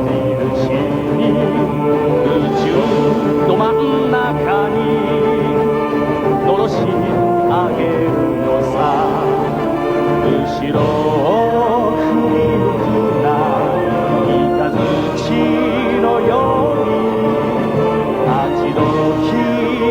印に宇宙の真ん中にのろし上げるのさ。後ろを振り向くな三日月のように立ちどき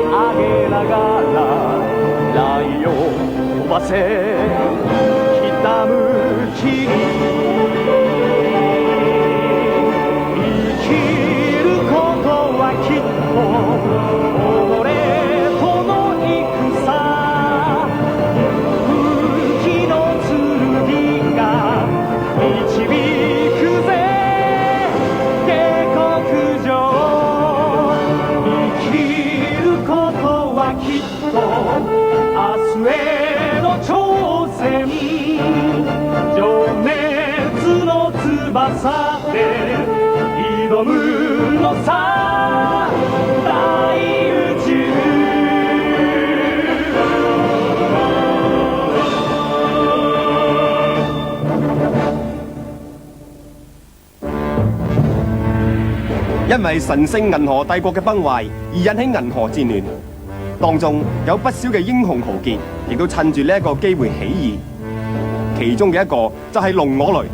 上げながらライオン飛ばせ北向きに生きることはきっと己との戦武器の剣が導くぜ下克上生きることはきっと明日への挑戦情熱の翼で挑むのさ大宇宙因為神聖銀河帝國嘅崩壞而引起銀河戰亂，當中有不少嘅英雄豪傑，亦都趁住呢一個機會起義。其中嘅一個就係龍我雷，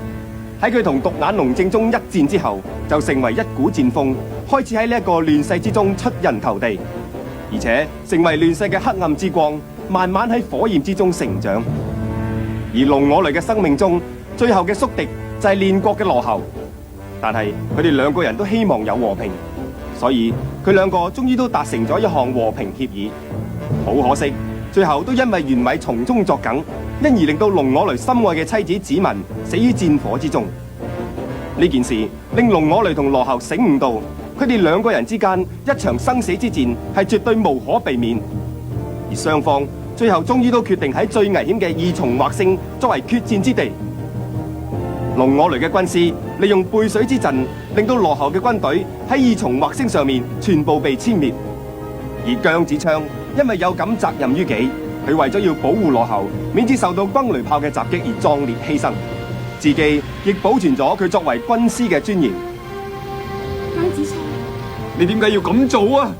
喺佢同獨眼龍正宗一戰之後，就成為一股戰風，開始喺呢一個亂世之中出人頭地，而且成為亂世嘅黑暗之光，慢慢喺火焰之中成長。而龍我雷嘅生命中，最後嘅宿敵就係煉國嘅羅睺。但係佢哋兩個人都希望有和平，所以佢兩個終於都達成咗一項和平協議。好可惜，最後都因為袁偉從中作梗，因而令到龍我雷心愛嘅妻子子文死於戰火之中。呢件事令龍我雷同羅睺醒悟到，佢哋兩個人之間一場生死之戰係絕對無可避免。而雙方最後終於都決定喺最危險嘅二重惑星作為決戰之地。龍我雷嘅軍師利用背水之陣，令到羅睺嘅軍隊喺二重惑星上面全部被殲滅。而姜子昌因為有感責任於己，佢為咗要保護羅睺，免至受到轟雷炮嘅襲擊而壯烈犧牲，自己亦保存咗佢作為軍師嘅尊嚴。姜子昌，你點解要咁做啊？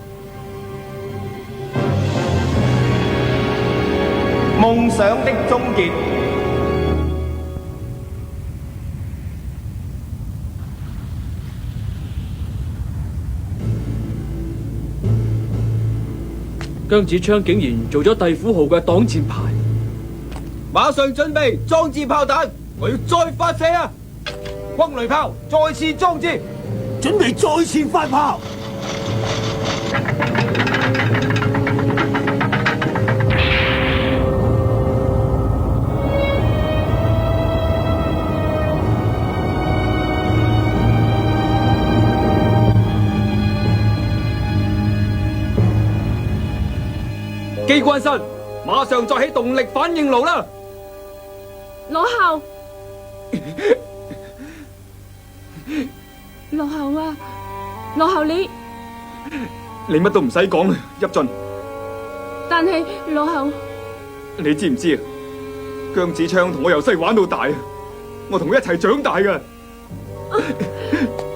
夢想的終結。姜子昌竟然做咗帝府號嘅擋箭牌，馬上準備裝置炮彈，我要再發射啊！轟雷炮再次裝置，準備再次發炮。機關室，馬上再起動力反應爐啦！羅睺，羅睺啊，羅睺你乜都唔使講啦，入進。但係羅睺，你知唔知啊？姜子昌同我由細玩到大啊，我同佢一齊長大噶。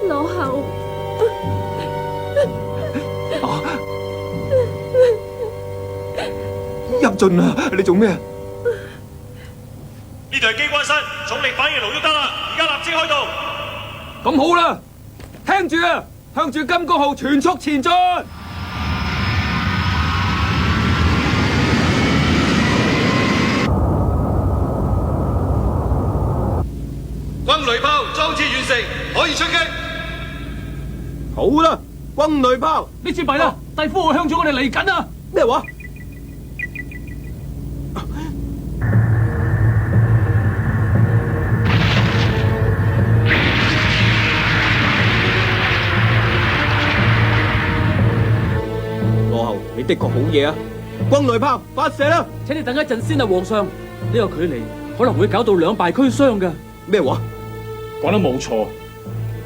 羅睺。入進啊！你做咩啊？呢度係機關室，重力反應爐都得啦，而家立即開動。咁好啦，聽住啊，向住金剛號全速前進。轟雷炮裝置完成，可以出擊。好啦，轟雷炮，呢支弊啦，帝府號向住我哋嚟緊啊！咩話？你的確好嘢啊！轟雷炮發射啦！請你等一陣先啊，皇上，呢個距離可能會搞到兩敗俱傷噶。咩話？講得冇錯，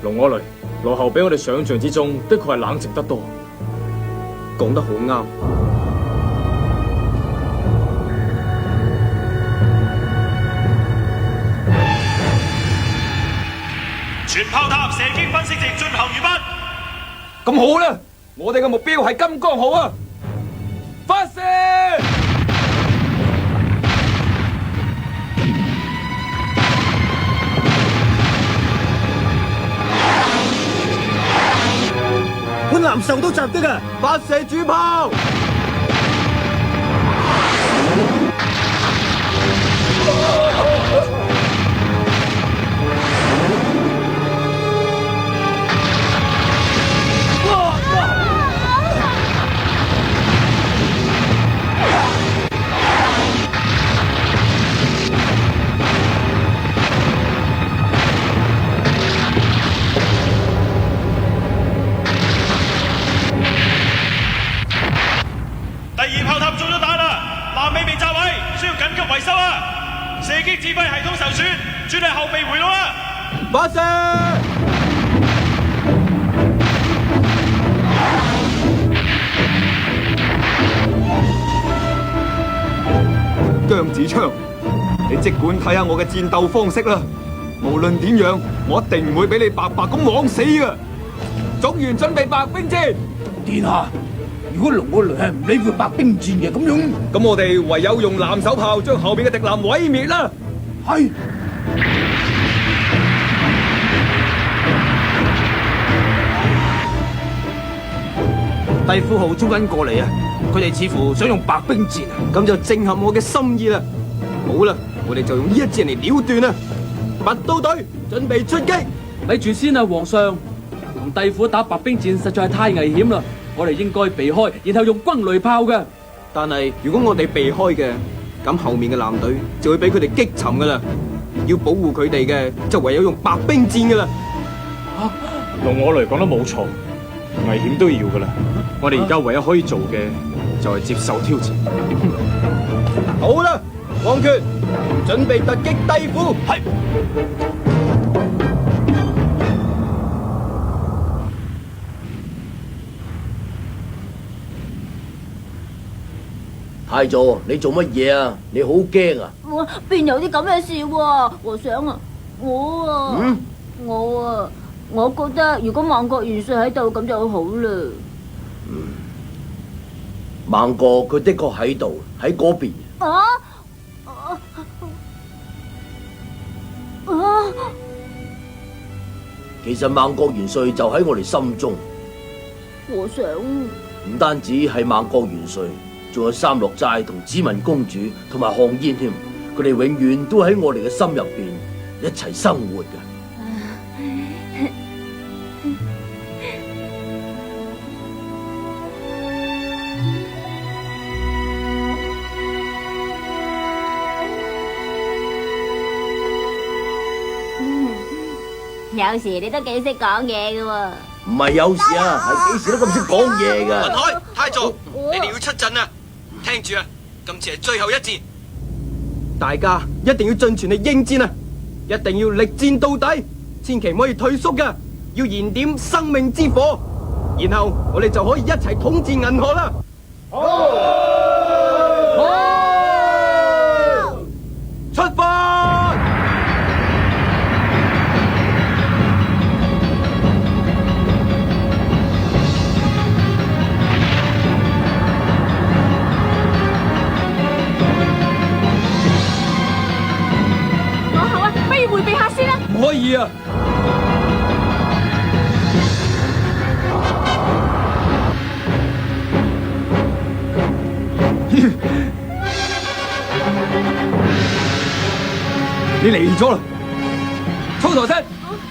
龍我雷、羅睺比我哋想象之中的確係冷靜得多。講得好啱。全全炮塔射擊分析值進行完畢。咁好啦，我哋嘅目標係金剛號啊！發射！本艦受到襲擊啊！發射主炮！第二炮塔中咗彈啦，南尾未炸位，需要緊急維修啊！射擊指揮系統受損，轉係後備回路啊！發射！姜子昌，你即管睇下我嘅戰鬥方式啦。無論點樣，我一定唔會俾你白白咁枉死㗎。總員準備白兵戰。殿下，如果龍我雷係唔理會白兵戰嘅咁樣，咁我哋唯有用藍手炮將後邊嘅敵艦毀滅啦。係帝夫號衝緊過嚟啊！佢哋似乎想用白兵戰啊，咁就正合我嘅心意啦。好啦，我哋就用呢一戰嚟了斷啦！拔刀隊準備出擊。咪住先啊，皇上，同帝府打白兵戰實在係太危險啦，我哋應該避開，然後用轟雷炮嘅。但係如果我哋避開嘅，咁後面嘅艦隊就會俾佢哋擊沉噶啦。要保護佢哋嘅，就唯有用白兵戰噶啦。龍我雷講得冇錯，危險都要噶啦。我哋而家唯一可以做嘅就係接受挑戰。好啦，王權準備突擊帝府。係。太祖，你做乜嘢啊？你好驚啊！我邊有啲咁嘅事喎，和尚啊，我覺得如果孟國元帥喺度咁就好啦。孟國佢的確喺度，喺嗰邊。其實孟國元帥就喺我哋心中。和尚，唔單止係孟國元帥。仲有三樂齋同紫文公主同埋項燕添，佢哋永遠都喺我哋嘅心入邊一齊生活嘅。有時你都幾識講嘢嘅喎。唔係有時啊，係幾時都咁識講嘢噶。文海、太祖，你哋要出陣啊！聽住啊，今次係最後一戰，大家一定要盡全力應戰啊！一定要力戰到底，千祈唔可以退縮噶，要燃點生命之火，然後我哋就可以一齊統治銀河啦！好，出發！回避下先啦，唔可以啊！你嚟咗啦！操舵室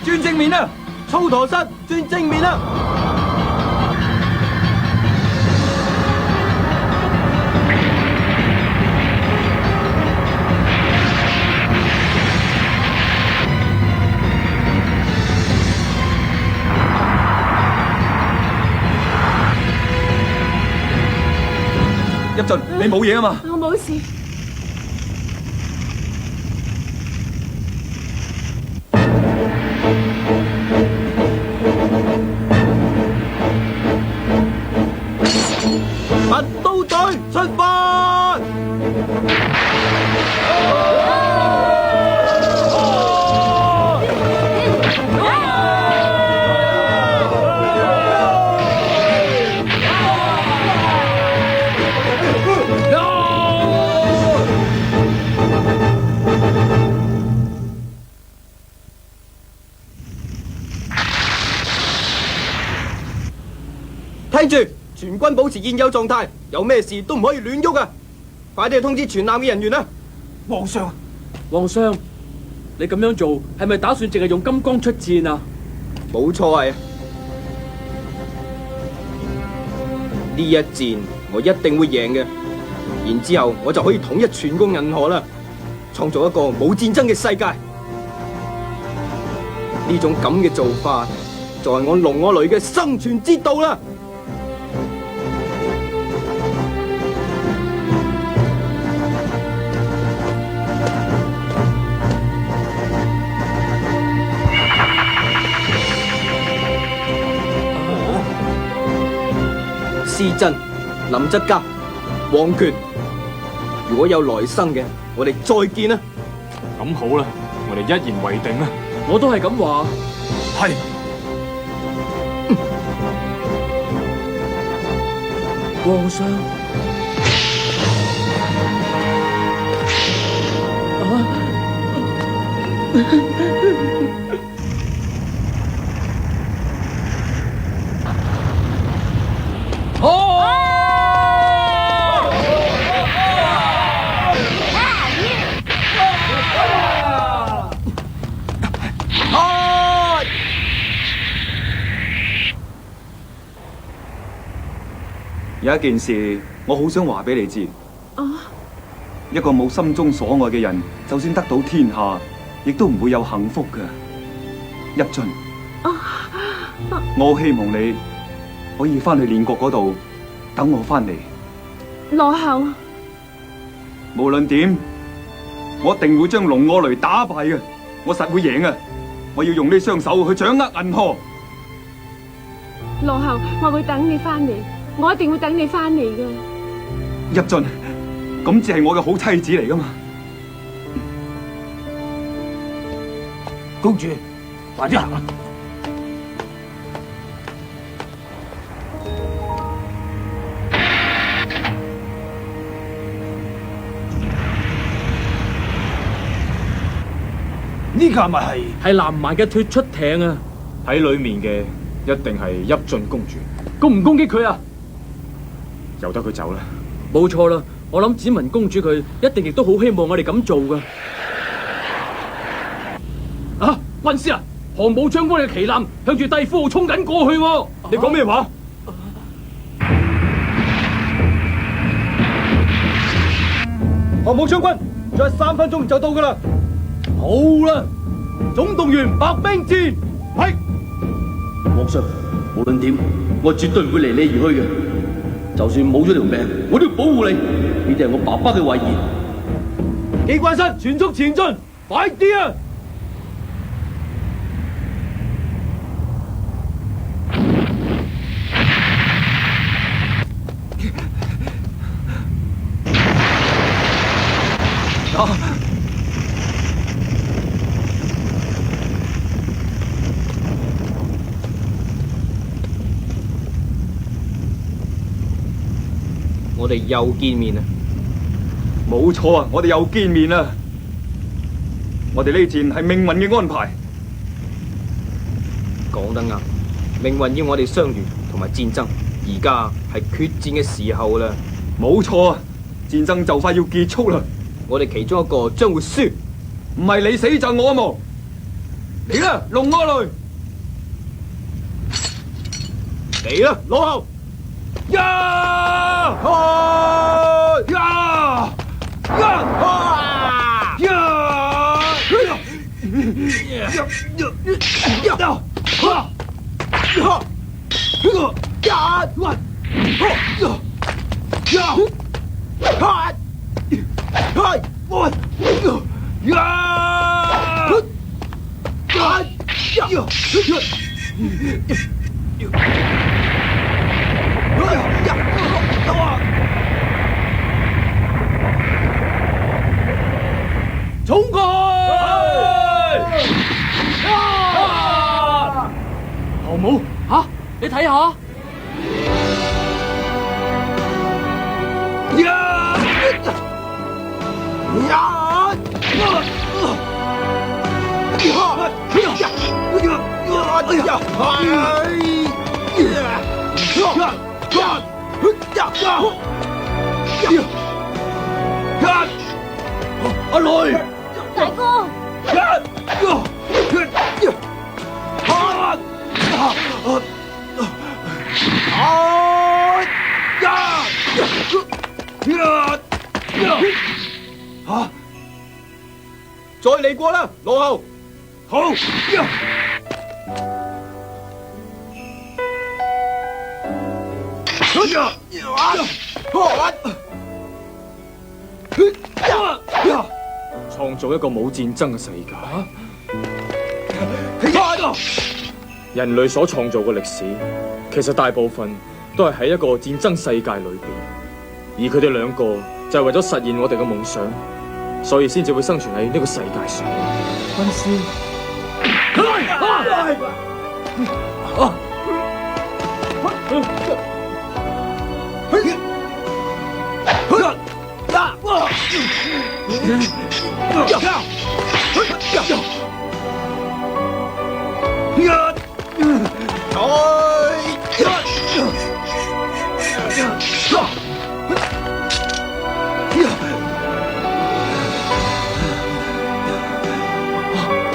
轉正面啦！操舵室轉正面啦！入盡，你冇嘢啊嘛？我冇事。拔刀隊出發！睇住，全軍保持現有狀態，有咩事都唔可以亂喐啊！快啲去通知全艦嘅人員啦！皇上，皇上，你咁樣做係咪打算淨係用金剛出戰啊？冇錯係，呢一戰我一定會贏嘅，然之後我就可以統一全個銀河啦，創造一個冇戰爭嘅世界。呢種咁嘅做法，就係我龍我雷嘅生存之道啦！施真、林則嘉、黃權，如果有來生嘅，我哋再見啦！咁好啦，我哋一言為定啦。我都係咁話。係。皇上。有一件事，我好想話俾你知。一個冇心中所愛嘅人，就算得到天下，亦都唔會有幸福嘅。一俊，我好希望你可以翻去練國嗰度等我翻嚟。羅后，無論點，我一定會將龍我雷打敗嘅。我實會贏啊！我要用呢雙手去掌握銀河。羅后，我會等你翻嚟。我一定會等你翻嚟嘅。一俊，咁只係我嘅好妻子嚟噶嘛？公主，快啲行啦！呢架咪係南蠻嘅脫出艇啊！喺裏面嘅一定係邑進公主。攻唔攻擊佢啊？由得佢走啦。冇錯啦，我諗子文公主佢一定亦都好希望我哋咁做噶。啊，軍師啊，航母將軍嘅旗艦向住帝府號衝緊過去喎。你講咩話？航母將軍，仲有3分鐘就到噶啦。好啦，總動員白兵戰。係。皇上，無論點，我絕對唔會離你而去嘅。就算冇咗條命，我都要保護你。呢啲係我爸爸嘅遺言。機關室全速前進，快啲啊！我哋又見面啦！冇錯啊，我哋又見面啦！我哋呢戰係命運嘅安排。講得啱，命運要我哋相遇同埋戰爭，而家係決戰嘅時候啦！冇錯啊，戰爭就快要結束啦！我哋其中一個將會輸，唔係你死就我亡。嚟啦，龍我雷！嚟啦，羅后！呀！啊！呀！呀！啊！呀！衝過去！航母吓，你睇下。阿雷，大哥，再嚟過啦，羅后。好。創造一個冇戰爭嘅世界。人類所創造嘅歷史，其實大部分都係喺一個戰爭世界裏邊，而佢哋兩個就係為咗實現我哋嘅夢想，所以先至會生存喺呢個世界上。軍師，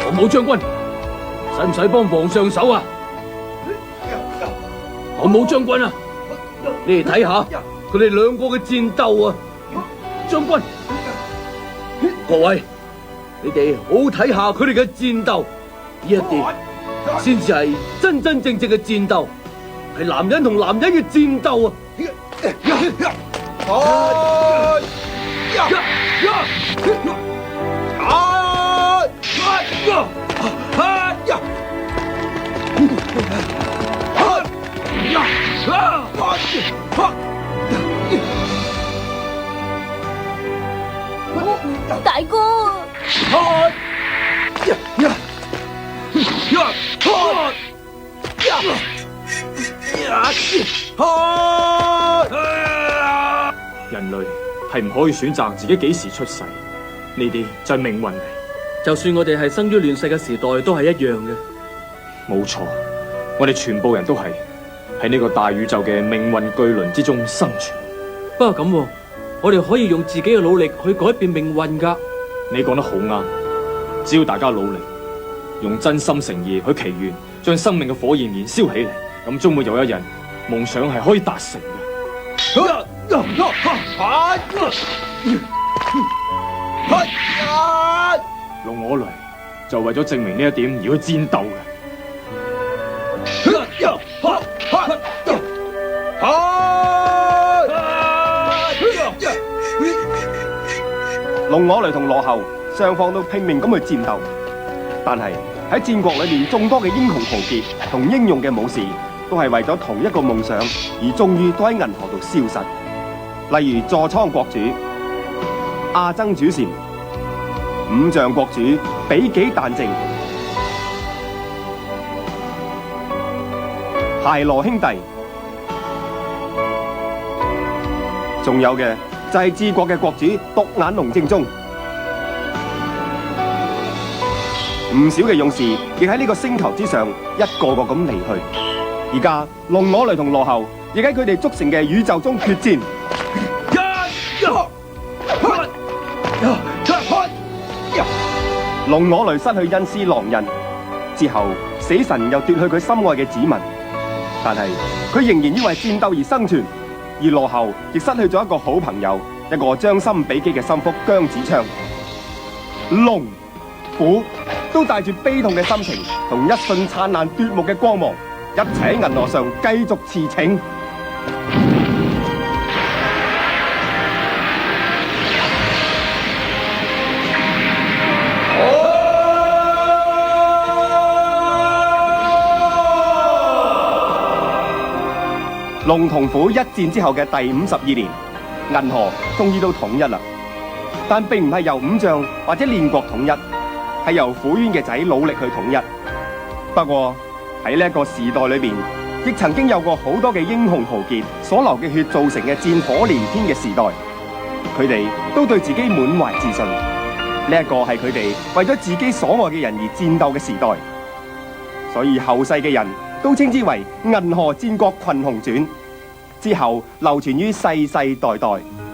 黃武將軍，使唔使幫皇上手啊？黃武將軍啊，你哋睇下佢哋兩個嘅戰鬥啊！將軍，各位，你哋好好睇下佢哋嘅戰鬥，呢一啲先至係真真正正嘅戰鬥，係男人同男人嘅戰鬥啊！大哥，人類係唔可以選擇自己幾時出世，呢啲就係命運嚟。就算我哋係生於亂世嘅時代，都係一樣嘅。冇錯，我哋全部人都係喺呢個大宇宙嘅命運巨輪之中生存。不過咁，我哋可以用自己嘅努力去改變命運㗎。你講得好啱，只要大家努力，用真心誠意去祈願，將生命嘅火焰燃燒起嚟，咁終會有一日，夢想係可以達成嘅。龍我來就為咗證明呢一點而去戰鬥嘅。龍我雷同羅后雙方都拼命咁去戰鬥，但係喺戰國裏面眾多嘅英雄豪傑同英勇嘅武士，都係為咗同一個夢想而終於都喺銀河度消失。例如座倉國主阿曾主禪、五象國主比己旦正、鞋羅兄弟，仲有嘅就係治國嘅國主獨眼龍正宗。唔少嘅勇士亦喺呢個星球之上一個個咁離去。而家龍我雷同羅后亦喺佢哋組成嘅宇宙中決戰。龍我雷失去恩師狼人之後，死神又奪去佢心愛嘅子民，但係佢仍然因為戰鬥而生存。而羅后亦失去咗一個好朋友，一個將心比己嘅心腹姜子昌。龍虎都帶住悲痛嘅心情，同一瞬燦爛奪目嘅光芒，一齊喺銀河上繼續馳騁。龍同虎一戰之後嘅第52年，銀河終於都統一啦。但並唔係由五象或者煉國統一，係由虎淵嘅仔努力去統一。不過喺呢一個時代裏邊，亦曾經有過好多嘅英雄豪傑所流嘅血造成嘅戰火連天嘅時代，佢哋都對自己滿懷自信。呢一個係佢哋為咗自己所愛嘅人而戰鬥嘅時代，所以後世嘅人都稱之為《銀河戰國群雄傳》，之後流傳於世世代代。